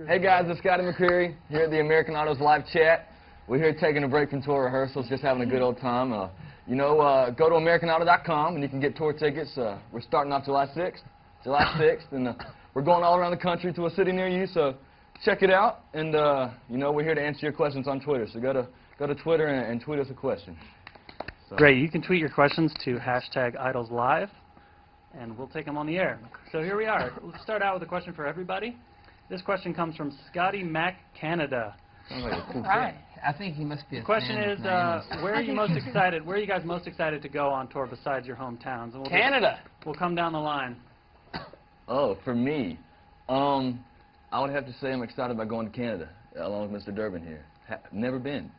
Hey guys, it's Scotty McCreery here at the American Autos Live Chat. We're here taking a break from tour rehearsals, just having a good old time. Go to AmericanAuto.com and you can get tour tickets. We're starting off July 6th, and we're going all around the country to a city near you, so check it out. And we're here to answer your questions on Twitter, so go to Twitter and tweet us a question. So. Great, you can tweet your questions to #IdolsLive, and we'll take them on the air. So here we are. Let's start out with a question for everybody. This question comes from Scotty Mac Canada. Right. I think he must be a The question fan is, of where are you most excited? Where are you guys most excited to go on tour besides your hometowns? And Canada. We'll come down the line. Oh, for me, I would have to say I'm excited about going to Canada along with Mr. Durbin here. Never been.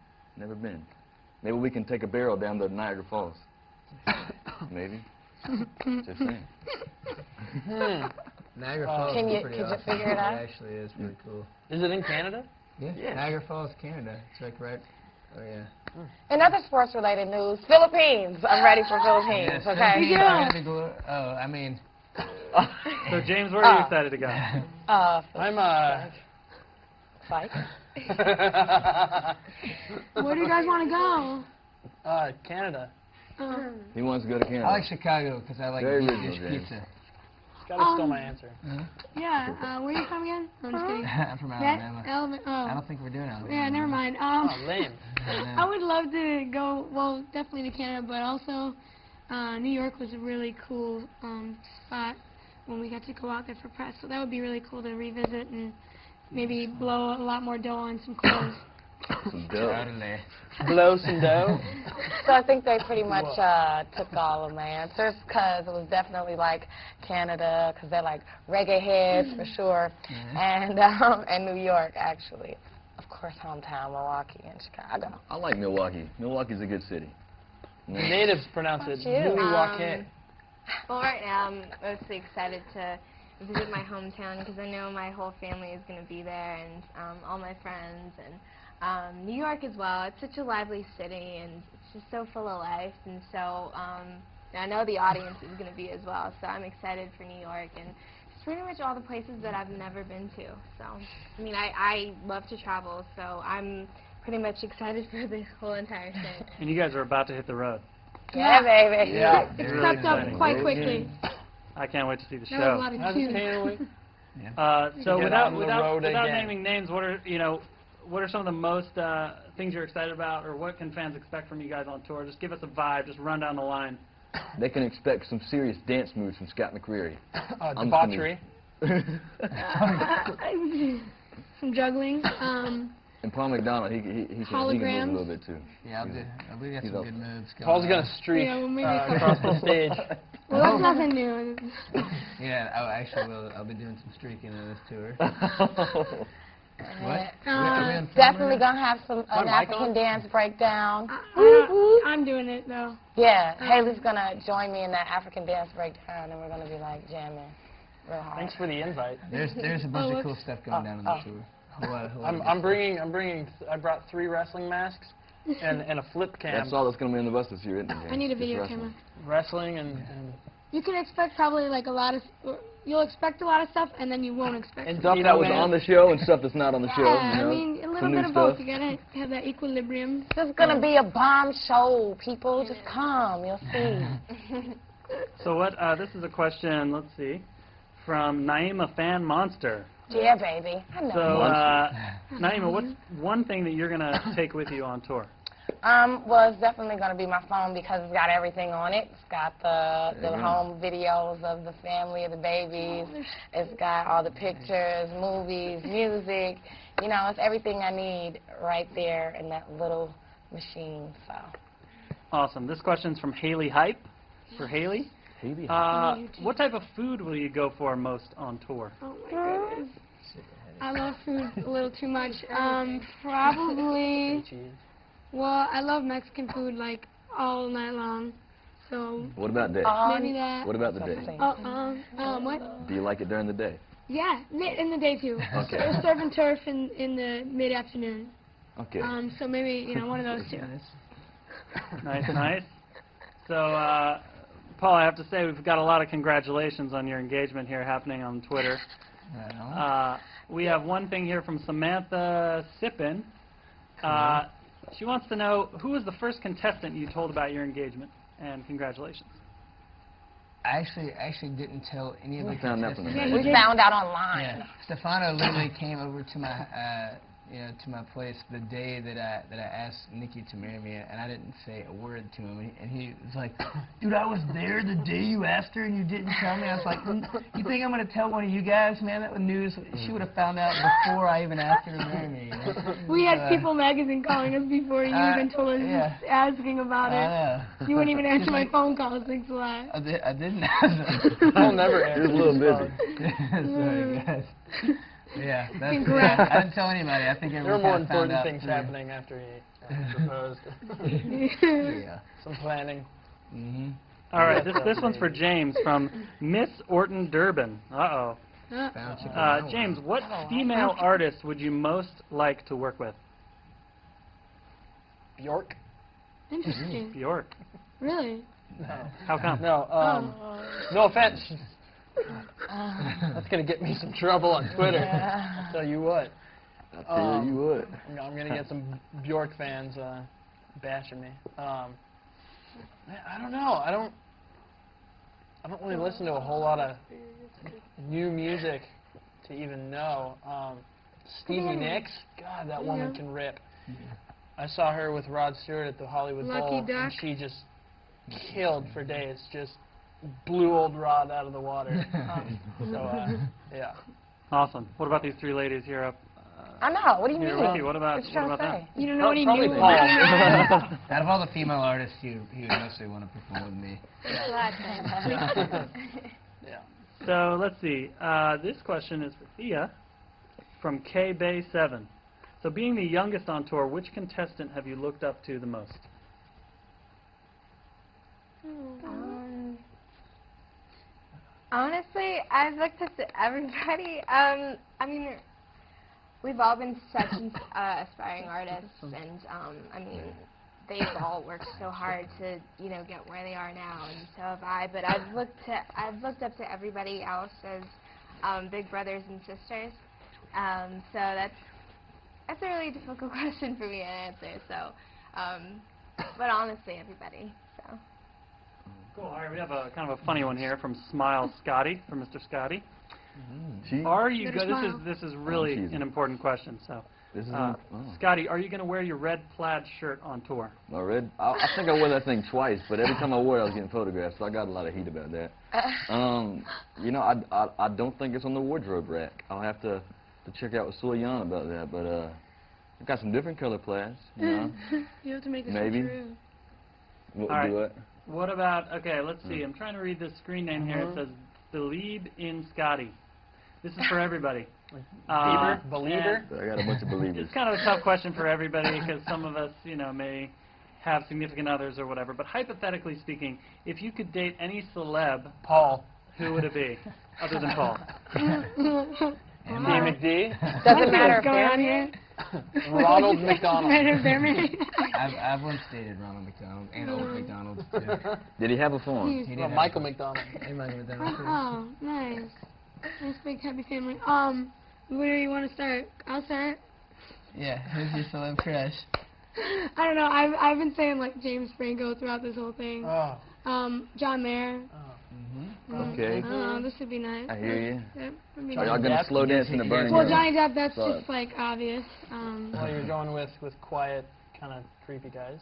Maybe we can take a barrel down to Niagara Falls. Maybe. Just saying. Niagara Falls Can is you pretty awesome. figure it out? It actually is pretty cool. Is it in Canada? Yeah. Yes. Niagara Falls, Canada. It's like right. Oh yeah. In other sports-related news, Philippines. I'm ready for Philippines. Yes, Okay. Philippines, I'm ready to go. Oh, I mean. So James, where are you excited to go? I'm Fight. Where do you guys want to go? Canada. He wants to go to Canada. I like Chicago because I like Very deep original, dish James. pizza. Scotty stole my answer. Yeah, where are you from again? No, I'm just kidding. I'm from Alabama. I Oh. don't think we're doing Alabama. Yeah, never mind. Oh, lame. I would love to go, well, definitely to Canada, but also New York was a really cool spot when we got to go out there for press. So that would be really cool to revisit and maybe blow a lot more dough on some clothes. Some dough. Totally. Blow some dough. So I think they pretty much took all of my answers because it was definitely like Canada because they're like reggae heads for sure, and New York actually. Of course, hometown Milwaukee and Chicago. I like Milwaukee. Milwaukee's a good city. The natives pronounce it Milwaukee. Well, right now I'm mostly excited to visit my hometown because I know my whole family is going to be there and all my friends and New York as well. It's such a lively city and it's just so full of life, and so I know the audience is going to be as well, so I'm excited for New York and it's pretty much all the places that I've never been to. So, I mean, I love to travel, so I'm pretty much excited for this whole entire thing. And you guys are about to hit the road. Yeah, baby. Yeah. It's Really crept up exciting. quite quickly. I can't wait to see the There was a show. lot of I just cues. can't wait. So Get out on the without road again. naming names, what are some of the most things you're excited about, or what can fans expect from you guys on tour? Just give us a vibe. Just run down the line. They can expect some serious dance moves from Scott McCreery. Debauchery. Some juggling. And Paul McDonald, he can move Holograms. a little bit too. Yeah, we got He's some up. good moves going Paul's on. going to streak Yeah, well, maybe across the stage. Well, that's nothing new. Yeah, actually, I'll be doing some streaking on this tour. What? Definitely gonna have an mic on? African dance breakdown. I'm doing it, though. Yeah, Haley's gonna join me in that African dance breakdown, and we're gonna be like jamming real hard. Thanks for the invite. There's a bunch of cool stuff going down on the tour. I brought 3 wrestling masks and a flip cam. That's all that's going to be in the bus this year, isn't it, James? I need a Just video wrestling. camera. Wrestling and You can expect probably like a lot of, you'll expect a lot of stuff, and then you won't expect it. Stuff that was on the show and stuff that's not on the show. Yeah, You know? I mean, a Some little new bit of both. stuff. You gotta have that equilibrium. This is gonna be a bomb show, people. Just come, you'll see. So what? This is a question. Let's see, from Naima Fan Monster. Yeah, baby. I know. So Naima, what's one thing that you're gonna take with you on tour? Well, it's definitely going to be my phone because it's got everything on it. It's got the home videos of the family, of the babies. It's got all the pictures, movies, music. You know, it's everything I need right there in that little machine. So. Awesome. This question's from Haley Hype. For Haley. Haley. What type of food will you go for most on tour? Oh my goodness. I love food a little too much. Probably. Well, I love Mexican food like all night long. So. What about day? Maybe that. What about the day? What? Do you like it during the day? Yeah, in the day too. Okay. They're serving turf in the mid-afternoon. Okay. So maybe one of those two. Nice, nice. So, Paul, I have to say we've got a lot of congratulations on your engagement here happening on Twitter. We have one thing here from Samantha Sippin. She wants to know, who was the first contestant you told about your engagement? And congratulations. I actually didn't tell any of the We found that from contestants. the We found out online. Yeah, Stefano literally came over to my, to my place the day that I asked Nikki to marry me, and I didn't say a word to him. And he was like, "Dude, I was there the day you asked her, and you didn't tell me." I was like, "You think I'm gonna tell one of you guys, man? That was news. She would have found out before I even asked her to marry me." You know? We had People Magazine calling us before you even told us, yeah. asking about I it. know. You wouldn't even answer my phone calls. Thanks a lot. I didn't answer. I'll never answer. He was a little these busy. phones. Sorry, guys. Yeah, that's Congrats. I didn't tell anybody. I think There were everyone more kind of found important out things through- happening after he proposed. Yeah. Some planning. Mm-hmm. All right, this one's for James from Miss Orton Durbin. Uh-oh. Found chicken. James, what female artist would you most like to work with? Bjork? Interesting. Bjork. Really? No. How come? No, no offense. That's going to get me some trouble on Twitter. I'll tell you what. I tell you what. I'm going to get some Bjork fans bashing me. I don't know. I don't really listen to a whole lot of new music to even know. Stevie Nicks, God, that woman can rip. I saw her with Rod Stewart at the Hollywood Lucky Bowl, Duck. and she just killed for days. Just blew old Rod out of the water. Yeah. Awesome. What about these three ladies here up? I know. What do you Here, mean? Ricky, what about What you trying to them? say? You don't know any Probably new Paul. ones? Out of all the female artists, he would mostly want to perform with me. Thanks a lot, Ben. Yeah. So let's see. This question is for Thea from K Bay 7. So being the youngest on tour, which contestant have you looked up to the most? Honestly, I've looked up to everybody. I mean, we've all been such aspiring artists, and I mean, they've all worked so hard to, you know, get where they are now, and so have I. But I've looked up to everybody else as big brothers and sisters. So that's a really difficult question for me to answer. So, but honestly, everybody. So. Cool. All right, we have a kind of a funny one here from Smile Scotty, from Mr. Scotty. Cheese? Are you Better go- smile. This is really cheesy. an important question. So, This is Scotty, are you going to wear your red plaid shirt on tour? my red. I think I wore that thing twice, but every time I wore it, I was getting photographed, so I got a lot of heat about that. You know, I don't think it's on the wardrobe rack. I'll have to check out with Soy Yan about that, but I've got some different color plaids. You know, You have to make this Maybe. true. what All would do right. it? What about, okay, let's see. I'm trying to read this screen name here. It says Believe in Scotty. This is for everybody. Believer? and I got a bunch of believers. It's kind of a tough question for everybody because some of us, you know, may have significant others or whatever. But hypothetically speaking, if you could date any celeb, Paul. who would it be, other than Paul? D. McD. Doesn't matter What's if going on they're here? Ronald McDonald. Matter if they're married. I've once dated Ronald McDonald and Old McDonald too. Did he have a phone? He did Well, have Michael a- McDonald. Hey, Michael McDonald. Oh, nice. Nice big happy family. Where do you want to start? I'll start. Yeah, who's your celeb crush? I don't know. I've been saying like James Franco throughout this whole thing. Oh. John Mayer. Okay. I don't know. This would be nice. I hear you. That would be Are y'all nice. gonna Depp? slow dance in the burning Well, room? Johnny Depp, that's Sorry. just like obvious. Well, you're going with quiet, kind of creepy guys.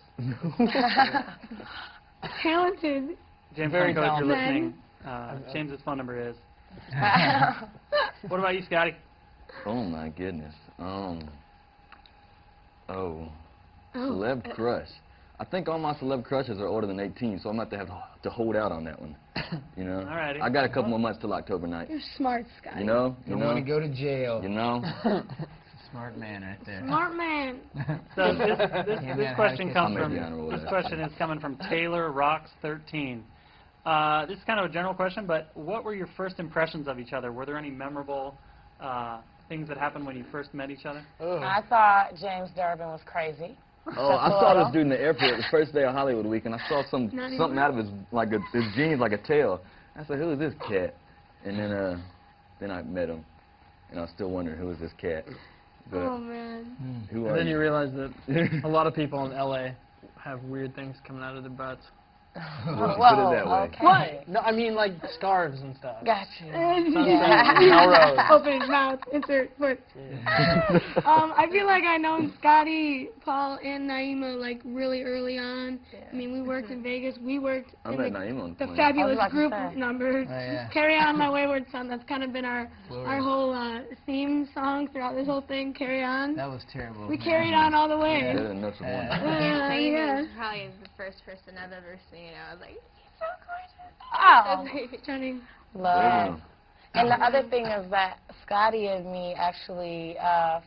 Talented. James Very Franco, if you're talented. listening, James's phone number is. What about you, Scotty? Oh my goodness. Oh. Oh. Celeb crush. I think all my celeb crushes are older than 18, so I'm going to have to hold out on that one. You know? Alrighty. I got a couple more months till October 9th. You're smart, Scotty. You know? You Don't want to know? go to jail. You know? Smart man right there. Smart man. So this Yeah, this man, question I comes guess- from I'm maybe this honorable question is coming from Taylor Rocks 13. This is kind of a general question, but what were your first impressions of each other? Were there any memorable things that happened when you first met each other? I thought James Durbin was crazy. Oh, I saw this dude in the airport the first day of Hollywood Week, and I saw Not something anymore. out of his his jeans like a tail. I said, "Who is this cat?" And then I met him, and I was still wondering who was this cat. But Oh man. who And are then you you? realize that a lot of people in LA have weird things coming out of their butts. Well, put it that way. Okay. What? No, I mean like scarves and stuff. Got you. Sunset, Melrose. Open his mouth, insert foot. I feel like I known Scotty, Paul, and Naima like really early on. I mean, we worked in Vegas. We worked I in met the, Naeem on the the plane. fabulous I was about to group say. numbers. Oh, yeah. Carry On My Wayward Son. That's kind of been our Glorious. whole theme song throughout this whole thing. Carry On. That was terrible. We carried on all the way. Better than Nuts of One. Naeem yeah. is probably the first person I've ever seen. I was like, Oh, Stunning. love. And the other thing is that Scotty and me actually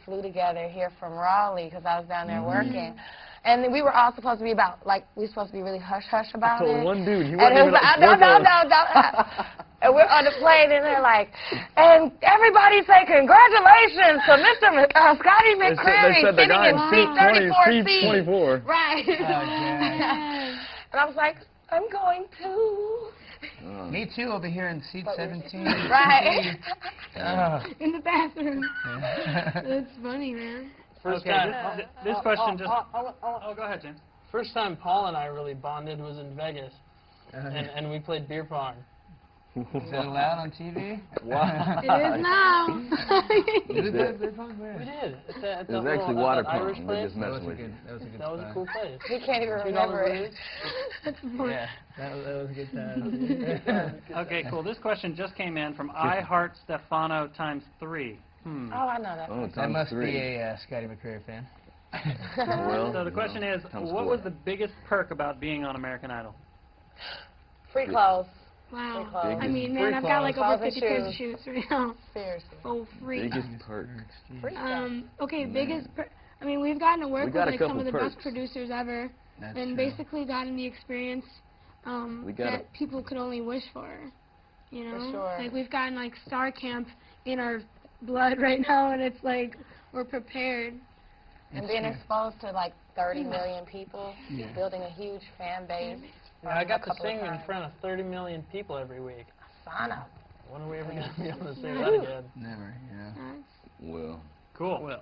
flew together here from Raleigh because I was down there working. And then we were all supposed to be about, like, we were supposed to be really hush-hush about I told it. one dude, he And wasn't it even was like, no. And we're on the plane, and they're like, and everybody say congratulations to Mr. Scotty They McCreary said the sitting guy in in seat 34 seat 24. Right. Oh, God. And I was like, I'm going to. Me too, over here in seat 17. Right. In the bathroom. That's funny, man. First Okay, time. this question just... Oh, Oh, go ahead, James. first time Paul and I really bonded was in Vegas, and we played beer pong. Is that allowed on TV? Wow. It is now. Is that- We did. At It was actually water pong. We're place. just messing with you. That was a good That was a spot. cool place. He can't even $2 remember it. That's funny. Yeah, that was a good time. Okay, cool. This question just came in from I Heart Stefano times 3. Oh, I know that. Oh, That times must 3. be a Scotty McCreary fan. Well, So the question is, times what 4. was the biggest perk about being on American Idol? Free clothes. Wow. Free clothes. I mean, Free man, I've got like clothes. over 50 pairs of Clothes shoes right now. Seriously. Oh, free. Biggest perk. Free stuff. Okay, I mean, we've gotten to work We with got a like some couple of the perks. best producers ever, That's and true. basically gotten the experience We got that people could only wish for. You know, For sure. like we've gotten like Star Camp in our blood right now, and it's like we're prepared. And being exposed to like 30 million people, building a huge fan base. I got a to couple of sing in times. front of 30 million people every week. Sign up. When are we ever going to be able to say that again? Never, you know. That's Well. Cool.